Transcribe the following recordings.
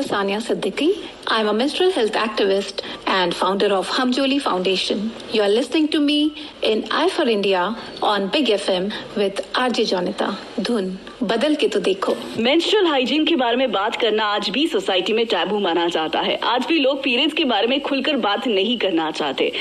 Sania Siddiqui. I'm a menstrual health activist and founder of Hamjoli Foundation. You are listening to me in I for India on Big FM with RJ Jonita. धुन बदल के तो देखो। Menstrual hygiene के बारे में बात करना आज भी सोसाइटी में टैबू माना जाता है। आज भी लोग पीरियड्स के बारे में खुलकर बात नहीं करना चाहते।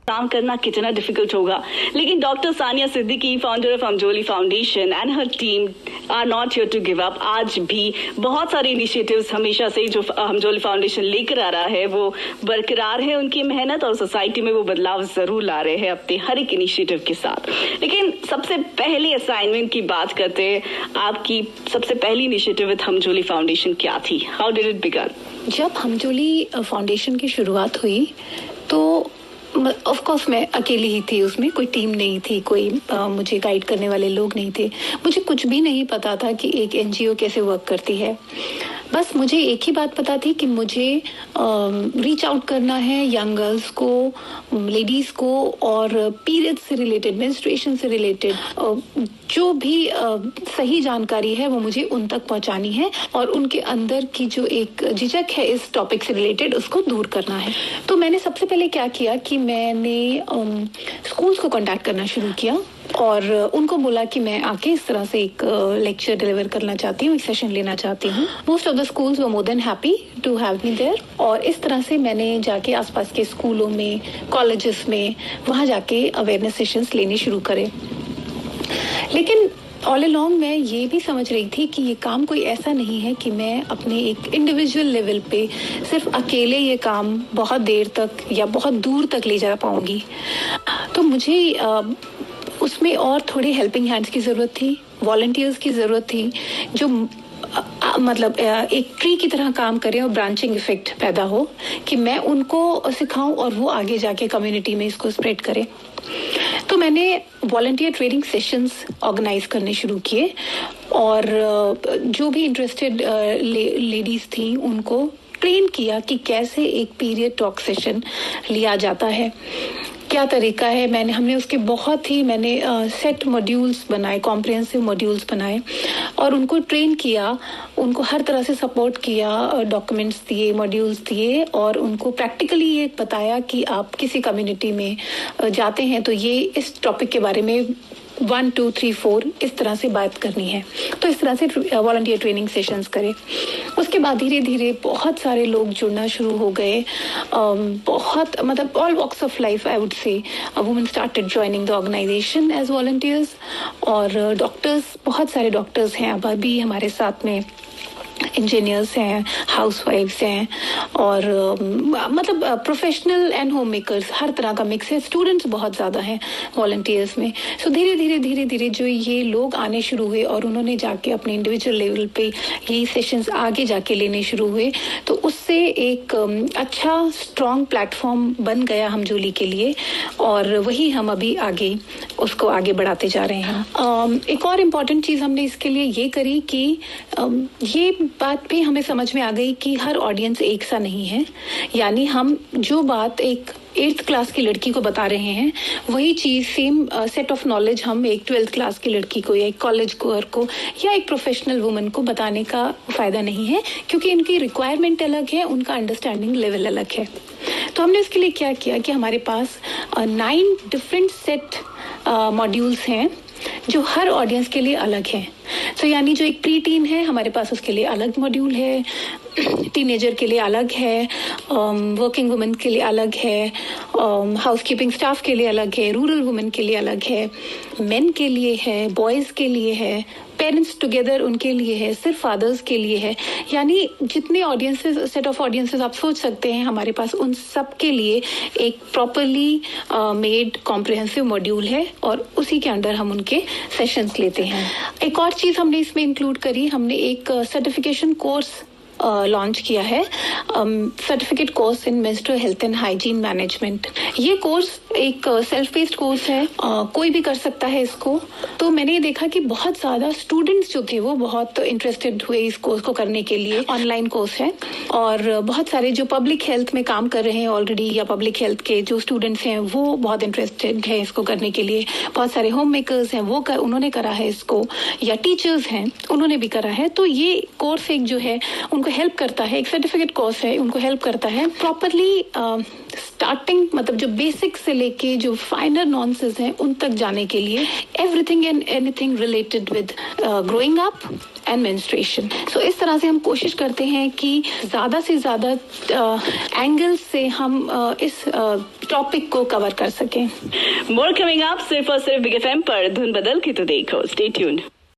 काम करना कितना डिफिकल्ट होगा, लेकिन doctor Sania Siddiqui, founder of Humjoli foundation and her team are not here to give up. आज भी बहुत सारे इनिशिएटिव्स हमेशा से जो हमजोली फाउंडेशन लेकर आ रहा है वो बरकरार है। उनकी मेहनत और सोसाइटी में वो बदलाव जरूर ला रहे हैं अपने हर एक इनिशिएटिव के साथ। लेकिन सबसे पहले असाइनमेंट की बात करते हैं, आपकी सबसे पहली इनिशिएटिव विद हमजोली फाउंडेशन क्या थी? How did it began? जब हमजोली फाउंडेशन की शुरुआत हुई तो ऑफ कोर्स मैं अकेली ही थी, उसमें कोई टीम नहीं थी, कोई मुझे गाइड करने वाले लोग नहीं थे। मुझे कुछ भी नहीं पता था कि एक एनजीओ कैसे वर्क करती है। बस मुझे एक ही बात पता थी कि मुझे रीच आउट करना है यंग गर्ल्स को, लेडीज़ को, और पीरियड से रिलेटेड, मेंस्ट्रुएशन से रिलेटेड जो भी सही जानकारी है वो मुझे उन तक पहुंचानी है और उनके अंदर की जो एक झिझक है इस टॉपिक से रिलेटेड उसको दूर करना है। तो मैंने सबसे पहले क्या किया कि मैंने स्कूल्स को कांटेक्ट करना शुरू किया और उनको बोला कि मैं आके इस तरह से एक लेक्चर डिलीवर करना चाहती हूँ, एक सेशन लेना चाहती हूँ। Most of the schools were more than happy to have me there. और इस तरह से मैंने जाके आसपास के स्कूलों में, कॉलेजेस में, वहाँ जाके अवेयरनेस सेशंस लेने शुरू करे। लेकिन ऑल अलोंग मैं ये भी समझ रही थी कि ये काम कोई ऐसा नहीं है कि मैं अपने एक इंडिविजुअल लेवल पे सिर्फ अकेले ये काम बहुत देर तक या बहुत दूर तक ले जा पाऊंगी। तो मुझे उसमें और थोड़े हेल्पिंग हैंड्स की ज़रूरत थी, वॉलंटियर्स की ज़रूरत थी जो मतलब एक ट्री की तरह काम करें और ब्रांचिंग इफेक्ट पैदा हो, कि मैं उनको सिखाऊं और वो आगे जाके कम्युनिटी में इसको स्प्रेड करें। तो मैंने वॉलंटियर ट्रेनिंग सेशंस ऑर्गेनाइज करने शुरू किए और जो भी इंटरेस्टेड लेडीज़ थी उनको ट्रेन किया कि कैसे एक पीरियड टॉक सेशन लिया जाता है, क्या तरीका है। हमने उसके मैंने सेट मॉड्यूल्स बनाए, कॉम्प्रिहेंसिव मॉड्यूल्स बनाए और उनको ट्रेन किया, उनको हर तरह से सपोर्ट किया, डॉक्यूमेंट्स दिए, मॉड्यूल्स दिए और उनको प्रैक्टिकली ये बताया कि आप किसी कम्युनिटी में जाते हैं तो ये इस टॉपिक के बारे में 1, 2, 3, 4 इस तरह से बात करनी है। तो इस तरह से वॉलंटियर ट्रेनिंग सेशंस करें। उसके बाद धीरे धीरे बहुत सारे लोग जुड़ना शुरू हो गए। बहुत मतलब all walks of life I would say women started joining the organisation as volunteers. और डॉक्टर्स, बहुत सारे डॉक्टर्स हैं अब भी हमारे साथ में, इंजीनियर्स हैं, हाउसवाइफ्स हैं और मतलब प्रोफेशनल एंड होम मेकर्स, हर तरह का मिक्स है। स्टूडेंट्स बहुत ज़्यादा हैं वॉलंटियर्स में। सो धीरे धीरे जो ये लोग आने शुरू हुए और उन्होंने जाके अपने इंडिविजुअल लेवल पे ये सेशंस आगे जाके लेने शुरू हुए, तो उससे एक अच्छा स्ट्रॉन्ग प्लेटफॉर्म बन गया हमजोली के लिए और वही हम अभी आगे उसको आगे बढ़ाते जा रहे हैं। एक और इम्पॉर्टेंट चीज़ हमने इसके लिए ये करी कि ये बात भी हमें समझ में आ गई कि हर ऑडियंस एक सा नहीं है। यानी हम जो बात एक 8th क्लास की लड़की को बता रहे हैं वही चीज़, सेम सेट ऑफ नॉलेज हम एक 12th क्लास की लड़की को या एक कॉलेज गोअर को या एक प्रोफेशनल वुमन को बताने का फ़ायदा नहीं है, क्योंकि इनकी रिक्वायरमेंट अलग है, उनका अंडरस्टैंडिंग लेवल अलग है। तो हमने इसके लिए क्या किया कि हमारे पास 9 डिफरेंट सेट मॉड्यूल्स हैं जो हर ऑडियंस के लिए अलग हैं। तो यानी जो एक प्री टीन है हमारे पास उसके लिए अलग मॉड्यूल है, टीनेजर के लिए अलग है, वर्किंग वुमेन के लिए अलग है, हाउसकीपिंग स्टाफ के लिए अलग है, रूरल वुमेन के लिए अलग है, मेन के लिए है, बॉयज़ के लिए है, पेरेंट्स टुगेदर उनके लिए है, सिर्फ फादर्स के लिए है। यानी जितने ऑडियंसेस, सेट ऑफ ऑडियंसेस आप सोच सकते हैं हमारे पास, उन सब के लिए एक प्रॉपरली मेड कॉम्प्रिहेंसिव मॉड्यूल है और उसी के अंदर हम उनके सेशंस लेते हैं। एक और चीज़ हमने इसमें इंक्लूड करी, हमने एक सर्टिफिकेशन कोर्स लॉन्च किया है certificate course in menstrual health and hygiene management. ये कोर्स एक सेल्फ बेस्ड कोर्स है, कोई भी कर सकता है इसको। तो मैंने ये देखा कि बहुत ज़्यादा स्टूडेंट्स जो थे वो बहुत इंटरेस्टेड हुए इस कोर्स को करने के लिए। ऑनलाइन कोर्स है और बहुत सारे जो पब्लिक हेल्थ में काम कर रहे हैं ऑलरेडी या पब्लिक हेल्थ के जो स्टूडेंट्स हैं वो बहुत इंटरेस्टेड है इसको करने के लिए। बहुत सारे होम मेकर्स हैं उन्होंने करा है इसको, या टीचर्स हैं उन्होंने भी करा है। तो ये कोर्स एक जो है उनको हेल्प करता है, एक सर्टिफिकेट कोर्स है, उनको हेल्प करता है प्रॉपरली स्टार्टिंग, मतलब जो बेसिक से लेके जो फाइनर नॉन्सेस हैं उन तक जाने के लिए, everything and anything related with growing up and menstruation. So इस तरह से हम कोशिश करते हैं कि ज़्यादा से ज़्यादा एंगल से हम इस टॉपिक को कवर कर सकें। मोर कमिंग अप सिर्फ और सिर्फ बिग एफएम पर। धुन बदल के तो देखो, स्टे ट्यून्ड।